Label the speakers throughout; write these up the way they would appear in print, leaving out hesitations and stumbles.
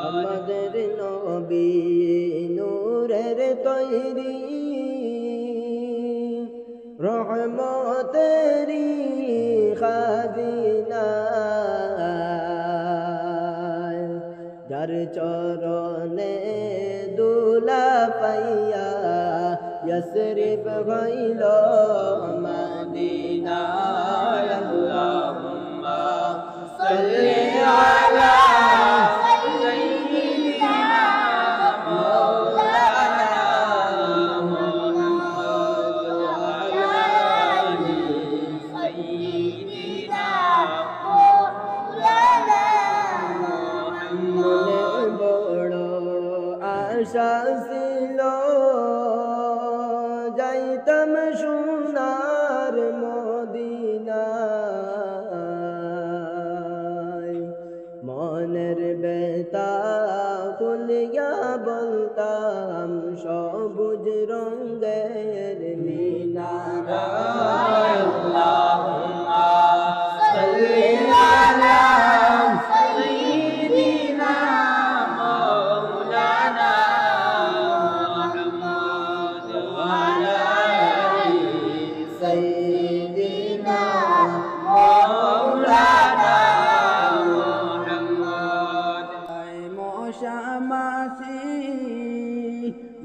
Speaker 1: আমাদের নবী নূরের তৈরি রহমতেরি খাজিনা যার চরণে দুলা পাইয়া ইয়াসরিব হইল মদিনা আল্লাহুম্মা সাল্লি আলা আশা ছিল যাইতাম সোনার মদিনায় মনের বেতা খুলিয়া বলতাম সবুজ রঙের মিনারায় আল্লাহুম্মা সাল্লি আলা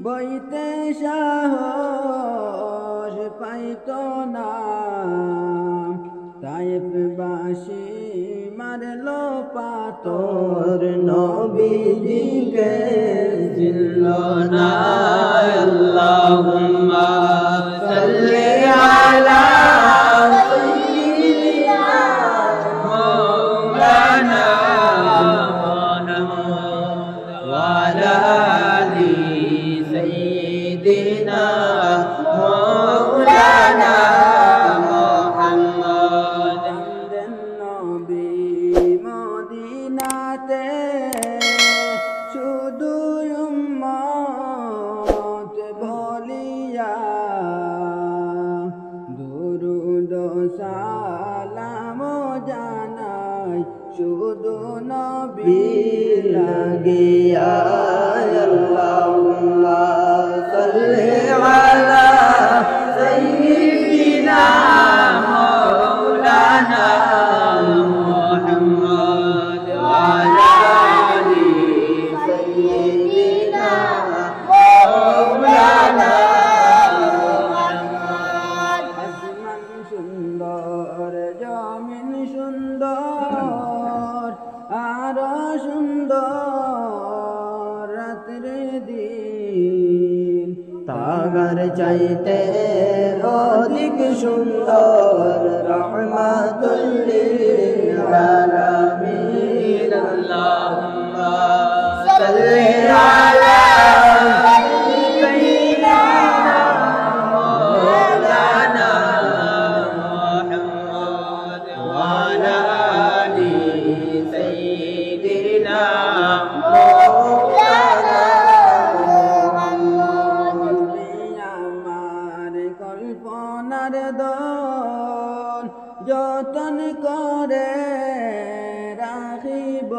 Speaker 1: বইতে সাহস পাইত না তাইফবাসী মারল পাথর নবীজিকে জিল্ল না আল্লাহুম্মা সাল্লি আলা সালাম জানাই শুধু নবী লাগিয়া আল্লাহুম্মা সাল্লি আলা সাইয়্যিদিনা মাওলানা মুহাম্মদ ওয়া আলা আলি সাইয়্যিদিনা মাওলানা সুন্দর আর সুন্দর রাত্রে দিন তাগার চাইতে অধিক সুন্দর রহমাতুল লিল আলামিন আল্লাহুম্মা সাল্লি আলা কল্পনার দল যতন করে রাখিব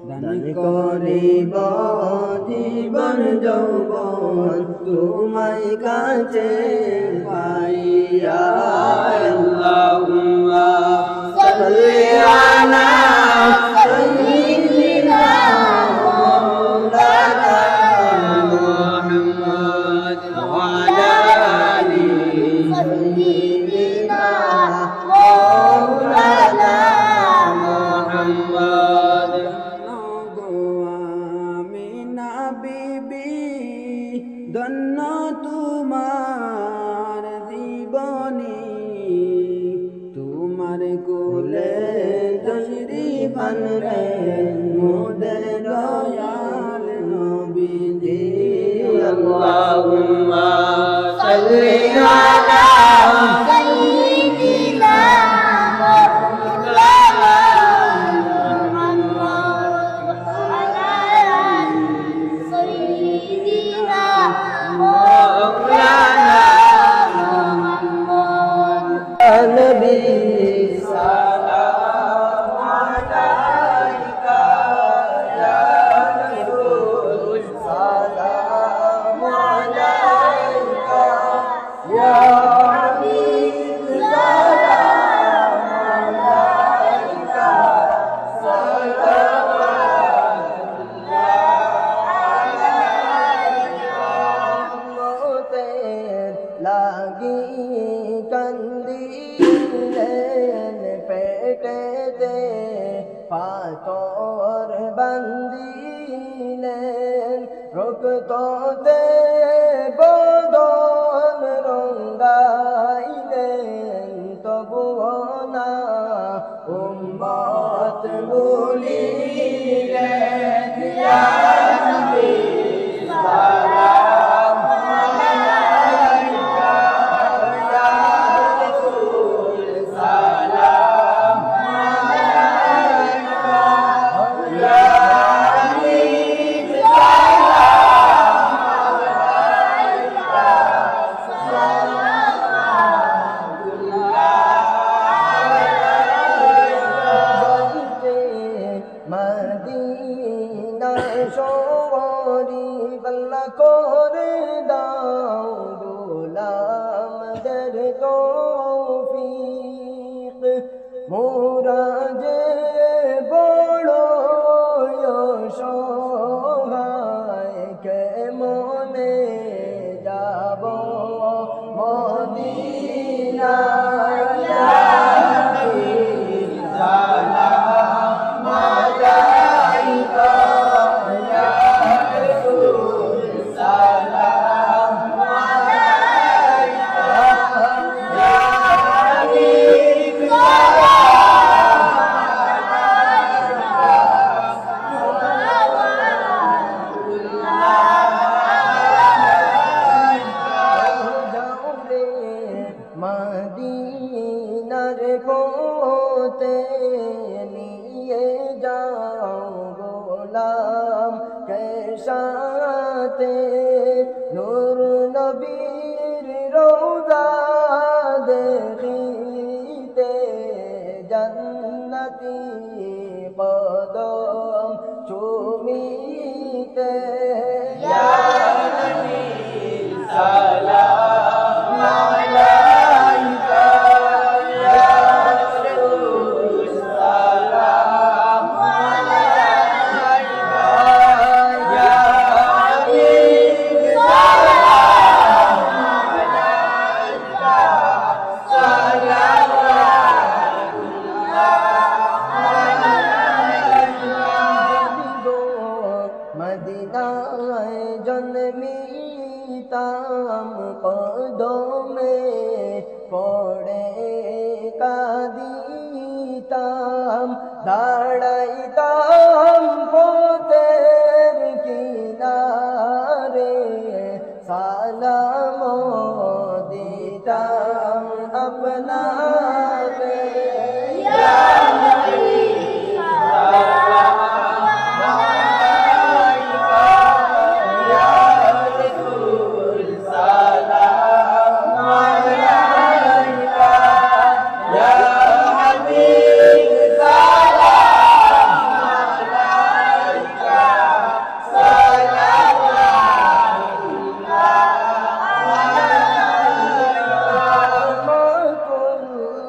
Speaker 1: দান করিব জীবন যৌবন তোমায় কাছে পাইয়া আল্লাহুম্মা সাল্লি আলা সাইয়্যিদিনা মাওলানা মুহাম্মদ ওয়া আলা আলি সাইয়্যিদিনা মাওলানা মুহাম্মদ আমিনা বিবি ধন্য তোমার আনলেন মোদের দয়াল নবীজি আল্লাহুম্মা সাল্লি আলা সাইয়্যিদিনা মাওলানা মুহাম্মদ আলা সাইয়্যিদিনা মাওলানা মুহাম্মদ নবী লাগি কান্দিলেন পেটেতে পাথর বান্দিলেন রক্ততে বদন রঙ্গাইলেন তবুও না উম্মত ভুলিলেন ইয়া নবী সালাম আলাইকা ইয়া রাসূল সালাম আলাইকা ইয়া হাবিব সালাম আলাইকা মদিনা শরীফ আল্লাহ করে দাও গোলামদের তৌফিক মোরা যে বড় অসহায় কেমনে যাব মদিনায় ইয়া হাবিব সালাম আলাইকা ইয়া রাসূল সালাম আলাইকা ইয়া হাবিব মদিনার পথে নিয়ে যাও গোলাম কে সাথে নূর নবীর রওজা দেখিতে জান্নাতি কদম চুমিতে ইয়া নবী সালাম আলাইকা ইয়া রাসূল সালাম আলাইকা ইয়া হাবিব সালাম আলাইকা মদিনায় জন্মিতাম কদমে পড়ে কাঁদিতাম দাঁড়াইতাম পথের কিনারে সালাম দিতাম আপনাকে ইয়া নবী সালাম আলাইকা ইয়া রাসূল সালাম আলাইকা ইয়া হাবিব সালাম আলাইকা সালাওয়াতুল্লাহ আলাইকা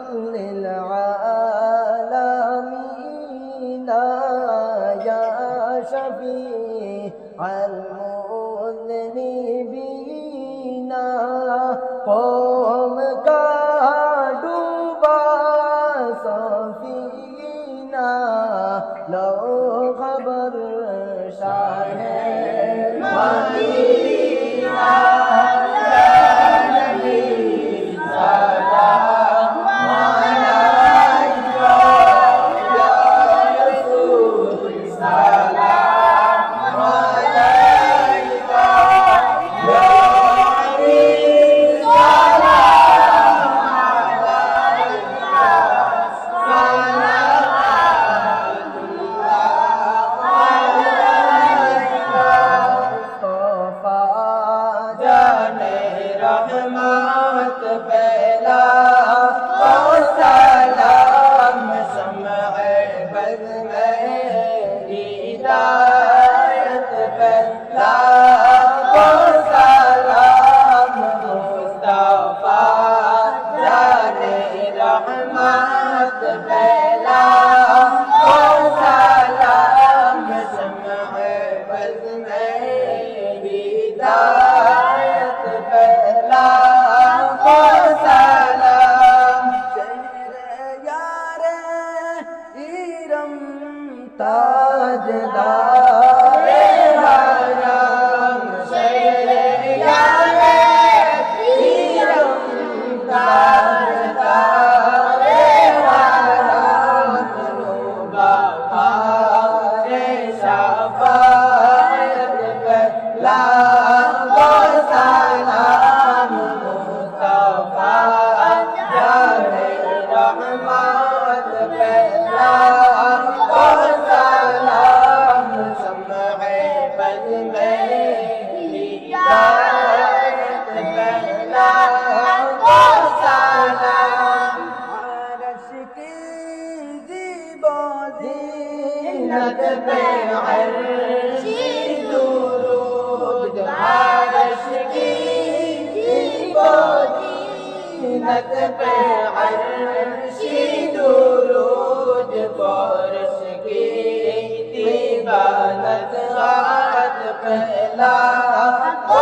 Speaker 1: रहमत फैला ओ सलाम शम्अ बज़्म में हिदायत फैला ओ सलाम मुस्तफा जाने रहमत फैला ओ सलाम शम्अ बज़्म में हिदायत फैला ओ सलाम शहर यारे इरम ताजदारे हरम शहर यारे इरम ताजदारे हरम रूबाहारे शफ़ाअत फैला ओ सलाम मुस्तफा जाने रहमत फैला ओ सलाम शम्अ बज़्म में हिदायत फैला ओ सलाम अर्श की ज़ीबो ज़ीनत पे अर्शी दुरूद अर्श की ज़ीबो ज़ीनत पे अर्शी दुरूद फर्श की इबादत गात फैला ओ